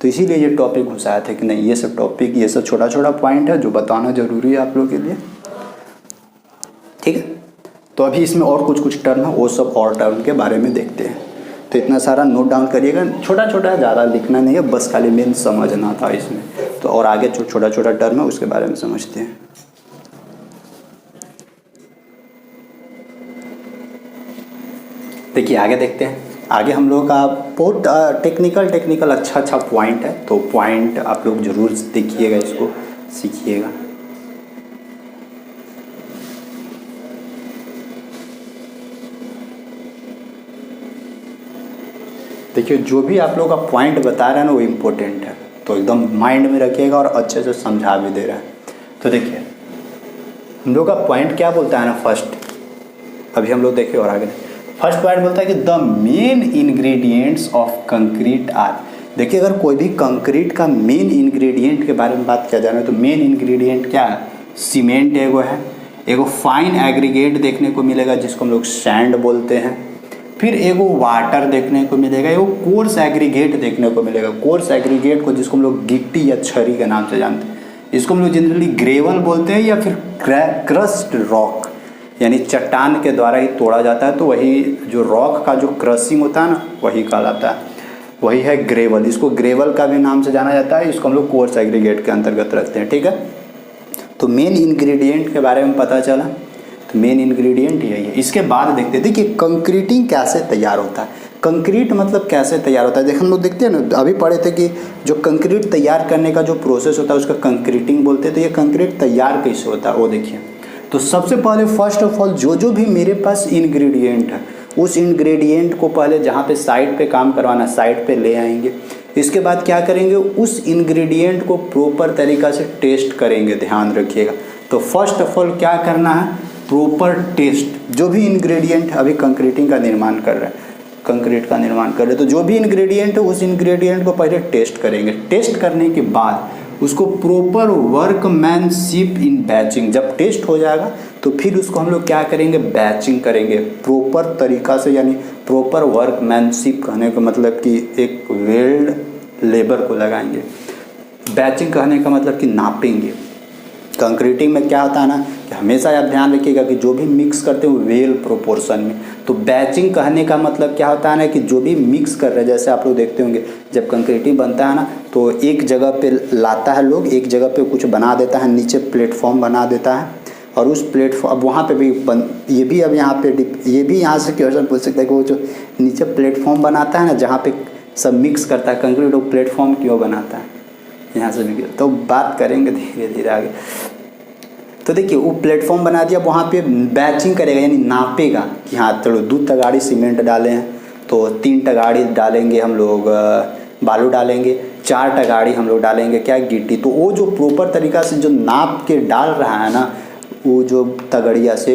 A: तो इसीलिए ये टॉपिक घुसाया था कि नहीं, ये सब टॉपिक, ये सब छोटा छोटा पॉइंट है जो बताना ज़रूरी है आप लोग के लिए, ठीक है। तो अभी इसमें और कुछ कुछ टर्म है, वो सब और टर्म के बारे में देखते हैं। तो इतना सारा नोट डाउन करिएगा, छोटा छोटा, ज़्यादा लिखना नहीं है, बस खाली मेन समझना था इसमें। तो और आगे जो छोटा छोटा टर्म है उसके बारे में समझते हैं। देखिए आगे देखते हैं। आगे हम लोगों का बहुत टेक्निकल अच्छा पॉइंट है, तो पॉइंट आप लोग जरूर देखिएगा, इसको सीखिएगा। देखिए जो भी आप लोग का पॉइंट बता रहे हैं ना वो इम्पोर्टेंट है, तो एकदम माइंड में रखिएगा और अच्छे से समझा भी दे रहा है। तो देखिए हम लोग का पॉइंट क्या बोलता है ना, फर्स्ट अभी हम लोग देखिए और आगे फर्स्ट पॉइंट बोलता है कि the main ingredients of concrete are. देखिए अगर कोई भी कंक्रीट का मेन इंग्रेडिएंट के बारे में बात किया जाए तो मेन इंग्रेडिएंट क्या है, सीमेंट एगो है, एगो फाइन एग्रीगेट देखने को मिलेगा जिसको हम लोग सैंड बोलते हैं, फिर एगो वाटर देखने को मिलेगा, एगो कोर्स एग्रीगेट देखने को मिलेगा। कोर्स एग्रीगेट को जिसको हम लोग गिट्टी या छरी के नाम से जानते हैं, इसको हम लोग जनरली ग्रेवल बोलते हैं या फिर क्रस्ट रॉक, यानी चट्टान के द्वारा ही तोड़ा जाता है, तो वही जो रॉक का जो क्रशिंग होता है ना वही कहलाता है, वही है ग्रेवल। इसको ग्रेवल का भी नाम से जाना जाता है, इसको हम लोग कोर्स एग्रीगेट के अंतर्गत रखते हैं, ठीक है। तो मेन इंग्रेडिएंट के बारे में पता चला, तो मेन इंग्रेडिएंट यही है। इसके बाद देखते हैं, देखिए कंक्रीटिंग कैसे तैयार होता है, कंक्रीट मतलब कैसे तैयार होता है। देखिए हम लोग देखते हैं ना, अभी पढ़े थे कि जो कंक्रीट तैयार करने का जो प्रोसेस होता है उसका कंक्रीटिंग बोलते हैं। तो ये कंक्रीट तैयार कैसे होता है वो देखिए। तो सबसे पहले फर्स्ट ऑफ ऑल जो भी मेरे पास इंग्रेडिएंट है उस इंग्रेडिएंट को पहले जहाँ पे साइट पे काम करवाना साइट पे ले आएंगे। इसके बाद क्या करेंगे, उस इंग्रेडिएंट को प्रॉपर तरीक़ा से टेस्ट करेंगे, ध्यान रखिएगा। तो फर्स्ट ऑफ ऑल क्या करना है, प्रॉपर टेस्ट। जो भी इंग्रेडिएंट अभी कंक्रीटिंग का निर्माण कर रहे हैं, कंक्रीट का निर्माण कर रहे हैं, तो जो भी इंग्रेडिएंट है उस इंग्रेडिएंट को पहले टेस्ट करेंगे। टेस्ट करने के बाद उसको प्रॉपर वर्कमैनशिप इन बैचिंग, जब टेस्ट हो जाएगा तो फिर उसको हम लोग क्या करेंगे, बैचिंग करेंगे प्रॉपर तरीक़ा से। यानी प्रॉपर वर्कमैनशिप कहने का मतलब कि एक वेल्ड लेबर को लगाएंगे। बैचिंग कहने का मतलब कि नापेंगे। कंक्रीटिंग में क्या होता है ना कि हमेशा आप ध्यान रखिएगा कि जो भी मिक्स करते हो वेल प्रोपोर्शन में। तो बैचिंग कहने का मतलब क्या होता है ना कि जो भी मिक्स कर रहे हैं, जैसे आप लोग देखते होंगे जब कंक्रीटिंग बनता है ना तो एक जगह पे लाता है लोग, एक जगह पे कुछ बना देता है, नीचे प्लेटफॉर्म बना देता है और उस प्लेटफॉर्म अब वहाँ पे भी ये भी अब यहाँ पे ये भी यहाँ से क्वेश्चन पूछ सकता है कि वो जो नीचे प्लेटफॉर्म बनाता है ना जहाँ पे सब मिक्स करता है कंक्रीट, वो प्लेटफॉर्म क्यों बनाता है, यहाँ से भी तो बात करेंगे धीरे धीरे आगे। तो देखिए वो प्लेटफॉर्म बना दिया, वहाँ पे बैचिंग करेगा यानी नापेगा कि हाँ चलो 2 तगाड़ी सीमेंट डाले हैं तो 3 तगाड़ी डालेंगे हम लोग बालू डालेंगे, 4 तगाड़ी हम लोग डालेंगे क्या, गिट्टी। तो वो जो प्रॉपर तरीक़ा से जो नाप के डाल रहा है ना वो जो तगड़िया से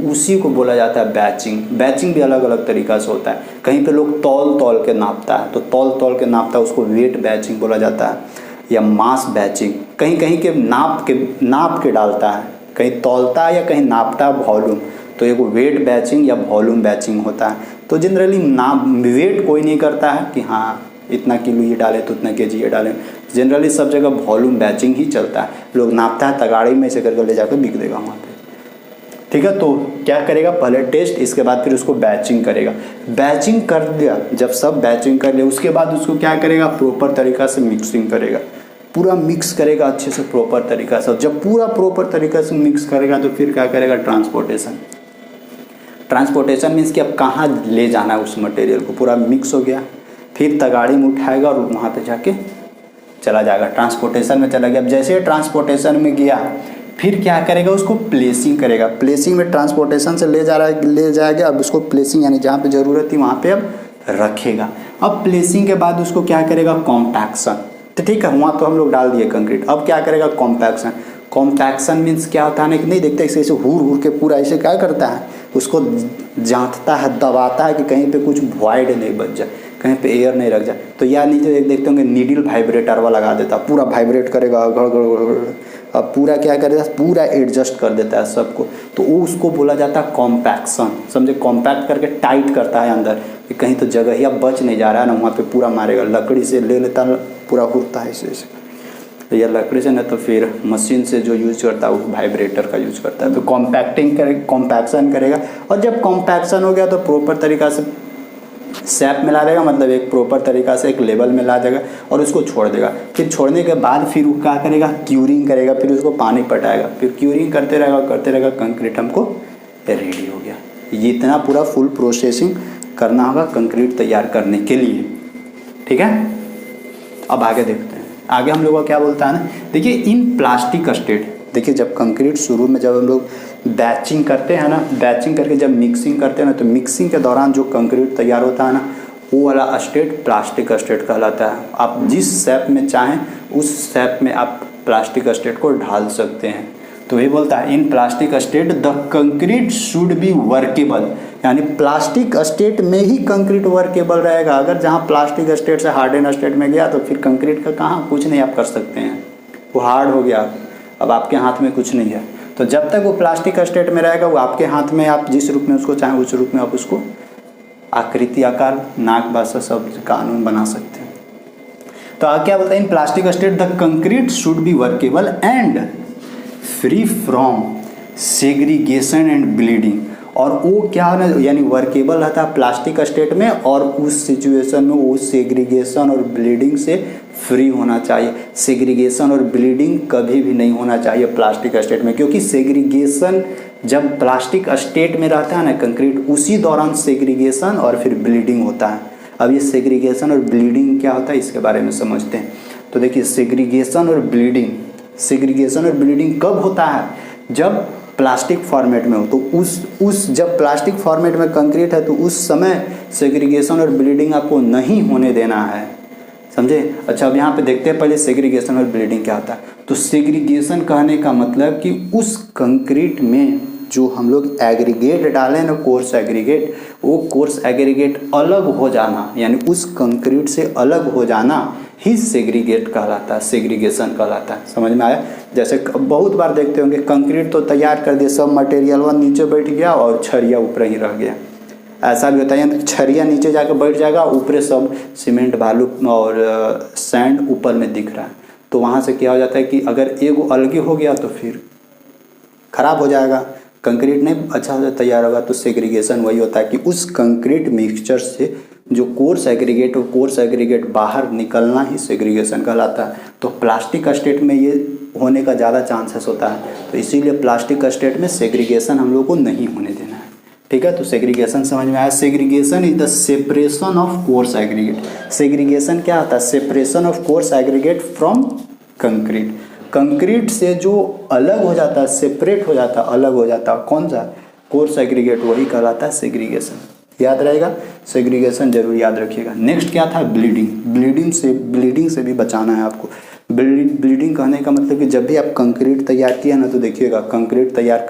A: उसी को बोला जाता है बैचिंग। बैचिंग भी अलग अलग तरीक़ा से होता है। कहीं पे लोग तौल के नापता है, तो तौल के नापता है, उसको वेट बैचिंग बोला जाता है या मास बैचिंग। कहीं कहीं के नाप के डालता है, कहीं तौलता है या कहीं नापता है वॉल्यूम, तो एक वेट बैचिंग या वॉल्यूम बैचिंग होता है। तो जनरली वेट कोई नहीं करता है कि हाँ इतना किलो ये डाले तो उतना केजी ये डालें। जनरली सब जगह वॉल्यूम बैचिंग ही चलता है। लोग नापता है तगाड़ी में से करके ले जाकर बिक देगा वहाँ पे, ठीक है। तो क्या करेगा, पहले टेस्ट, इसके बाद फिर उसको बैचिंग करेगा। बैचिंग कर दिया, जब सब बैचिंग कर लिया उसके बाद उसको क्या करेगा, प्रॉपर तरीक़ा से मिक्सिंग करेगा, पूरा मिक्स करेगा अच्छे से प्रॉपर तरीक़ा से। जब पूरा प्रॉपर तरीक़ा से मिक्स करेगा तो फिर क्या करेगा, ट्रांसपोर्टेशन। ट्रांसपोर्टेशन मीन्स कि अब कहाँ ले जाना है उस मटेरियल को, पूरा मिक्स हो गया, फिर तगाड़ी में उठाएगा और वहाँ पे जाके चला जाएगा, ट्रांसपोर्टेशन में चला गया। अब जैसे ट्रांसपोर्टेशन में गया फिर क्या करेगा, उसको प्लेसिंग करेगा। प्लेसिंग में ट्रांसपोर्टेशन से ले जाएगा, अब उसको प्लेसिंग यानी जहाँ पे ज़रूरत थी वहाँ पे अब रखेगा। अब प्लेसिंग के बाद उसको क्या करेगा, कॉम्पैक्शन। तो ठीक है, वहाँ तो हम लोग डाल दिए कंक्रीट, अब क्या करेगा, कॉम्पैक्शन। कॉम्पैक्शन मीन्स क्या होता है ना कि नहीं देखते ऐसे हुर के पूरा ऐसे क्या करता है, उसको जांचता है, दबाता है कि कहीं पे कुछ वॉइड नहीं बच जाए, कहीं पे एयर नहीं रख जाए। तो या नहीं तो एक देखते होंगे नीडल वाइब्रेटर वाला लगा देता, पूरा वाइब्रेट करेगा, गड़ अब पूरा क्या करेगा, पूरा एडजस्ट कर देता है सबको। तो वो उसको बोला जाता है कॉम्पैक्शन। समझे, कॉम्पैक्ट करके टाइट करता है अंदर कि कहीं तो जगह ही अब बच नहीं जा रहा है ना, वहाँ पे पूरा मारेगा। लकड़ी से ले लेता पूरा हुरता है ऐसे, या लकड़ी से ना तो फिर मशीन से जो यूज करता है वो वाइब्रेटर का यूज करता है। तो कॉम्पैक्शन करेगा। और जब कॉम्पैक्शन हो गया तो प्रॉपर तरीक़ा से शेप में ला देगा, मतलब एक प्रॉपर तरीक़ा से एक लेवल में ला देगा और उसको छोड़ देगा। फिर छोड़ने के बाद फिर वो क्या करेगा, क्यूरिंग करेगा, फिर उसको पानी पटाएगा, फिर क्यूरिंग करते रहेगा, कंक्रीट हमको रेडी हो गया। ये इतना पूरा फुल प्रोसेसिंग करना होगा कंक्रीट तैयार करने के लिए, ठीक है। अब आगे देखते हैं, आगे हम लोग का क्या बोलता है ना, देखिए इन प्लास्टिक स्टेट। देखिए जब कंक्रीट शुरू में जब हम लोग बैचिंग करते हैं ना, बैचिंग करके जब मिक्सिंग करते हैं ना, तो मिक्सिंग के दौरान जो कंक्रीट तैयार होता है ना वो वाला स्टेट प्लास्टिक स्टेट कहलाता है। आप जिस शेप में चाहें उस शेप में आप प्लास्टिक स्टेट को ढाल सकते हैं। तो ये बोलता है इन plastic state the concrete should B workable, यानी प्लास्टिक स्टेट में ही कंक्रीट वर्केबल रहेगा। अगर जहाँ प्लास्टिक स्टेट से हार्डन स्टेट में गया तो फिर कंक्रीट का कहाँ कुछ नहीं आप कर सकते हैं, वो हार्ड हो गया, अब आपके हाथ में कुछ नहीं है। तो जब तक वो प्लास्टिक स्टेट में रहेगा वो आपके हाथ में, आप जिस रूप में उसको चाहें उस रूप में आप उसको आकृति, आकार, नाक, भाषा सब कानून बना सकते हैं। तो क्या बोलता है, इन plastic state the concrete should B workable and free from segregation and bleeding. और वो क्या है ना, यानी वर्केबल रहता है प्लास्टिक स्टेट में और उस सिचुएशन में वो सेग्रीगेशन और ब्लीडिंग से फ्री होना चाहिए। सेग्रीगेशन और ब्लीडिंग कभी भी नहीं होना चाहिए प्लास्टिक स्टेट में, क्योंकि सेग्रीगेशन जब प्लास्टिक स्टेट में रहता है ना कंक्रीट, उसी दौरान सेग्रीगेशन और फिर ब्लीडिंग होता है। अब ये सेग्रीगेशन और ब्लीडिंग क्या होता है इसके बारे में समझते हैं। तो देखिए सेग्रीगेशन और ब्लीडिंग कब होता है, जब प्लास्टिक फॉर्मेट में हो तो उस जब प्लास्टिक फॉर्मेट में कंक्रीट है तो उस समय सेग्रीगेशन और ब्लीडिंग आपको नहीं होने देना है, समझे। अच्छा, अब यहाँ पे देखते हैं पहले सेग्रीगेशन और ब्लीडिंग क्या होता है। तो सेग्रीगेशन कहने का मतलब कि उस कंक्रीट में जो हम लोग एग्रीगेट डालें ना, कोर्स एग्रीगेट, वो कोर्स एग्रीगेट अलग हो जाना, यानी उस कंक्रीट से अलग हो जाना ही सेग्रीगेट कहलाता है, सेग्रीगेशन कहलाता है। समझ में आया। जैसे बहुत बार देखते होंगे कंक्रीट तो तैयार कर दिया, सब मटेरियल वहाँ नीचे बैठ गया और छरिया ऊपर ही रह गया। ऐसा भी होता है, यानी छरिया नीचे जाकर बैठ जाएगा, ऊपर सब सीमेंट बालू और सैंड ऊपर में दिख रहा है। तो वहाँ से क्या हो जाता है कि अगर एक अलग हो गया तो फिर खराब हो जाएगा, कंक्रीट नहीं अच्छा से तैयार होगा। तो सेग्रीगेशन वही होता है कि उस कंक्रीट मिक्सचर से जो कोर्स एग्रीगेट, वो कोर्स एग्रीगेट बाहर निकलना ही सेग्रीगेशन कहलाता है। तो प्लास्टिक स्टेट में ये होने का ज़्यादा चांसेस होता है, तो इसीलिए प्लास्टिक स्टेट में सेग्रीगेशन हम लोग को नहीं होने देना है, ठीक है। तो सेग्रीगेशन समझ में आया। Segregation is the separation of coarse aggregate. Segregation क्या होता है? Separation of coarse aggregate from concrete. Concrete से जो अलग हो जाता है, सेपरेट हो जाता है, अलग हो जाता है, कौन सा? कोर्स एग्रीगेट, वही कहलाता है सेग्रीगेशन। याद रहेगा, सेग्रीगेशन जरूर याद रखिएगा। नेक्स्ट क्या था? ब्लीडिंग। ब्लीडिंग से भी बचाना है आपको। ब्लीडिंग कहने का मतलब कि जब भी आप कंक्रीट तैयार किया ना, तो देखिएगा कंक्रीट तैयार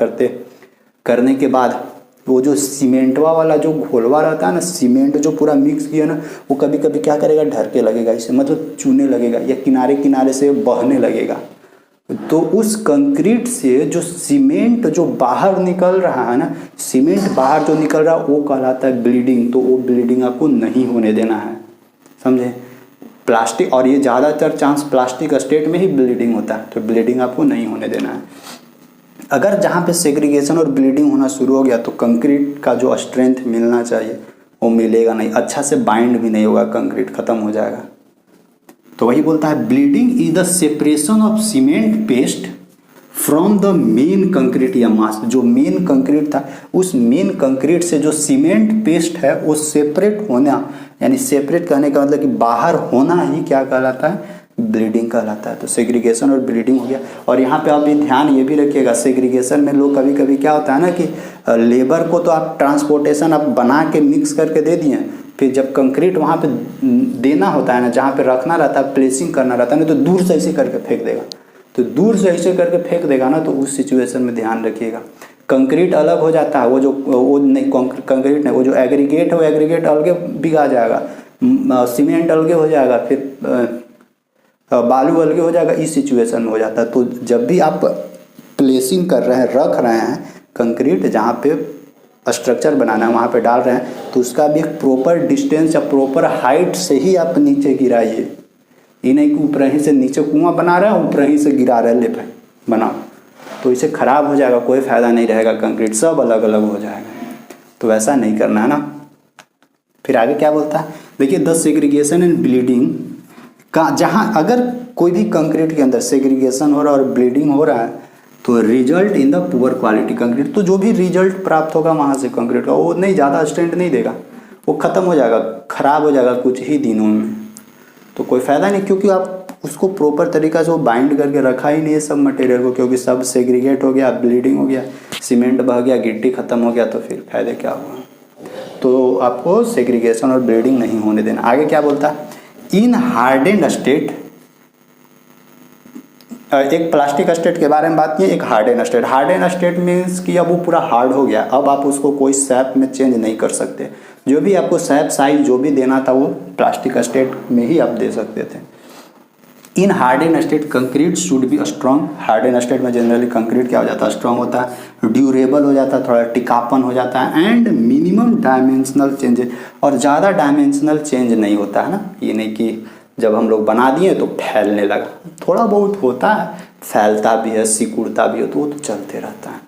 A: करने के बाद वो जो सीमेंटवा वाला जो घोलवा रहता है ना, सीमेंट जो पूरा मिक्स किया ना, वो कभी कभी क्या करेगा? ढरके लगेगा, इसे मतलब चूने लगेगा या किनारे किनारे से बहने लगेगा। तो उस कंक्रीट से जो सीमेंट जो बाहर निकल रहा है ना, सीमेंट बाहर जो निकल रहा है वो कहलाता है ब्लीडिंग। तो वो ब्लीडिंग आपको नहीं होने देना है, समझे। प्लास्टिक, और ये ज़्यादातर चांस प्लास्टिक स्टेट में ही ब्लीडिंग होता है, तो ब्लीडिंग आपको नहीं होने देना है। अगर जहाँ पे सेग्रीगेशन और ब्लीडिंग होना शुरू हो गया तो कंक्रीट का जो स्ट्रेंथ मिलना चाहिए वो मिलेगा नहीं, अच्छा से बाइंड भी नहीं होगा, कंक्रीट खत्म हो जाएगा। तो वही बोलता है bleeding is the separation of cement paste from the main concrete या मास। जो मेन कंक्रीट था, उस मेन कंक्रीट से जो सीमेंट पेस्ट है वो सेपरेट होना, यानी सेपरेट करने का मतलब कि बाहर होना ही क्या कहलाता है? ब्लीडिंग कहलाता है। तो सेग्रीगेशन और ब्लीडिंग हो गया। और यहाँ पे अभी ध्यान ये भी रखिएगा, सेग्रीगेशन में लोग कभी कभी क्या होता है ना कि लेबर को तो आप ट्रांसपोर्टेशन आप बना के मिक्स करके दे दिए, फिर जब कंक्रीट वहाँ पे देना होता है ना, जहाँ पे रखना रहता है, प्लेसिंग करना रहता है ना, तो दूर से ऐसे करके फेंक देगा। तो दूर से ऐसे करके फेंक देगा ना, तो उस सिचुएशन में ध्यान रखिएगा, कंक्रीट अलग हो जाता है। वो नहीं कंक्रीट नहीं, वो जो एग्रीगेट है वो एग्रीगेट अलगे बिगा जाएगा, सीमेंट अलगे हो जाएगा, फिर बालू अलगे हो जाएगा, इस सिचुएशन में हो जाता है। तो जब भी आप प्लेसिंग कर रहे हैं, रख रहे हैं कंक्रीट, जहाँ पे स्ट्रक्चर बनाना है वहाँ पे डाल रहे हैं, तो उसका भी एक प्रॉपर डिस्टेंस या प्रॉपर हाइट से ही आप नीचे गिराइए। ये नहीं कि ऊपर ही से नीचे कुआं बना रहे हैं, ऊपर ही से गिरा रहे हैं, ले भाई बनाओ, तो इसे ख़राब हो जाएगा, कोई फ़ायदा नहीं रहेगा, कंक्रीट सब अलग अलग हो जाएगा। तो वैसा नहीं करना है ना। फिर आगे क्या बोलता है? देखिए, द सेग्रीगेशन एंड ब्लीडिंग का, जहाँ अगर कोई भी कंक्रीट के अंदर सेग्रीगेशन हो रहा है और ब्लीडिंग हो रहा है, तो result in the poor quality concrete. तो जो भी रिजल्ट प्राप्त होगा वहाँ से कंक्रीट का, वो नहीं ज़्यादा स्ट्रेंथ नहीं देगा, वो ख़त्म हो जाएगा, ख़राब हो जाएगा कुछ ही दिनों में। तो कोई फ़ायदा नहीं, क्योंकि आप उसको प्रॉपर तरीक़ा से वो बाइंड करके रखा ही नहीं है सब मटेरियल को, क्योंकि सब सेग्रीगेट हो गया, ब्लीडिंग हो गया, सीमेंट बह गया, गिट्टी ख़त्म हो गया, तो फिर फायदे क्या हुआ। तो आपको सेग्रीगेशन और ब्लीडिंग नहीं होने देना। आगे क्या बोलता है? इन हार्डेंड स्टेट, एक प्लास्टिक स्टेट के बारे में बात की, एक Harden state. Harden state means कि अब वो पूरा हार्ड हो गया, अब आप उसको कोई शेप में चेंज नहीं कर सकते। जो भी आपको शेप साइज जो भी देना था वो प्लास्टिक स्टेट में ही आप दे सकते थे। In harden state concrete should be strong. Harden state में जनरली कंक्रीट क्या हो जाता है? स्ट्रॉन्ग होता है, ड्यूरेबल हो जाता है, थोड़ा टिकापन हो जाता है, एंड मिनिमम डायमेंशनल चेंजेस, और ज़्यादा डायमेंशनल चेंज नहीं होता है ना। ये नहीं कि जब हम लोग बना दिए तो फैलने लगा, थोड़ा बहुत होता है, फैलता भी है, सिकुड़ता भी है, तो वो तो चलते रहता है,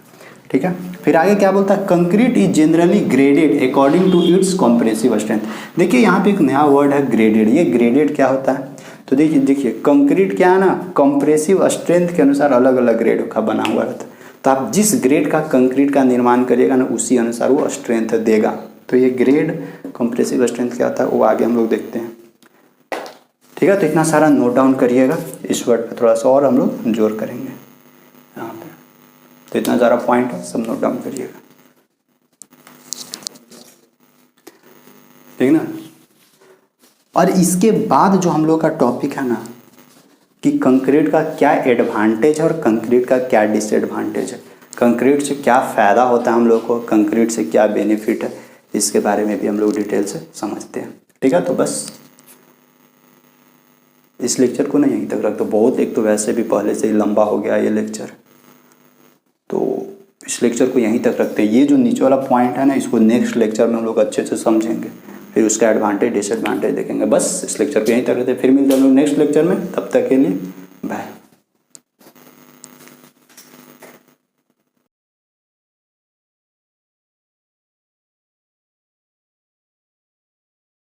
A: ठीक है। फिर आगे क्या बोलता है? Concrete is generally graded according to its compressive strength. देखिए यहाँ पे एक नया वर्ड है ग्रेडेड। ये ग्रेडेड क्या होता है? तो देखिए कंक्रीट क्या है ना, कंप्रेसिव स्ट्रेंथ के अनुसार अलग अलग ग्रेड का बना हुआ रहता है। तो आप जिस ग्रेड का कंक्रीट का निर्माण करिएगा ना, उसी अनुसार वो स्ट्रेंथ देगा। तो ये ग्रेड कंप्रेसिव स्ट्रेंथ क्या होता है वो आगे हम लोग देखते हैं, ठीक है। तो इतना सारा नोट डाउन करिएगा, इस वर्ड पे थोड़ा सा और हम लोग जोर करेंगे यहाँ पे। तो इतना ज़्यादा पॉइंट है, सब नोट डाउन करिएगा, ठीक ना। और इसके बाद जो हम लोग का टॉपिक है ना कि कंक्रीट का क्या एडवांटेज है और कंक्रीट का क्या डिसएडवांटेज है, कंक्रीट से क्या फ़ायदा होता है हम लोग को, कंक्रीट से क्या बेनिफिट है, इसके बारे में भी हम लोग डिटेल से समझते हैं, ठीक है। तो बस इस लेक्चर को ना यहीं तक रख दो, बहुत एक तो वैसे भी पहले से ही लंबा हो गया ये लेक्चर, तो इस लेक्चर को यहीं तक रखते हैं। ये जो नीचे वाला पॉइंट है ना, इसको नेक्स्ट लेक्चर में हम लोग अच्छे से समझेंगे, फिर उसका एडवांटेज डिसएडवांटेज देखेंगे। बस इस लेक्चर को यहीं तक रखते हैं, फिर मिलते हैं हम लोग नेक्स्ट लेक्चर में, तब तक के लिए बाय।